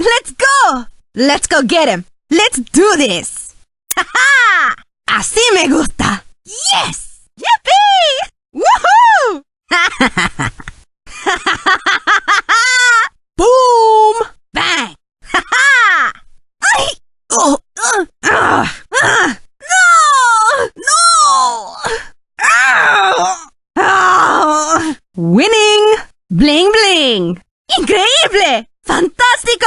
Let's go! Let's go get him! Let's do this! ¡Ja! ¡Así me gusta! Yes! Yippee! Woohoo! Boom! Bang! ¡Ay! Oh, no! ¡No! ¡Winning! ¡Bling, bling! ¡Increíble! ¡Fantástico!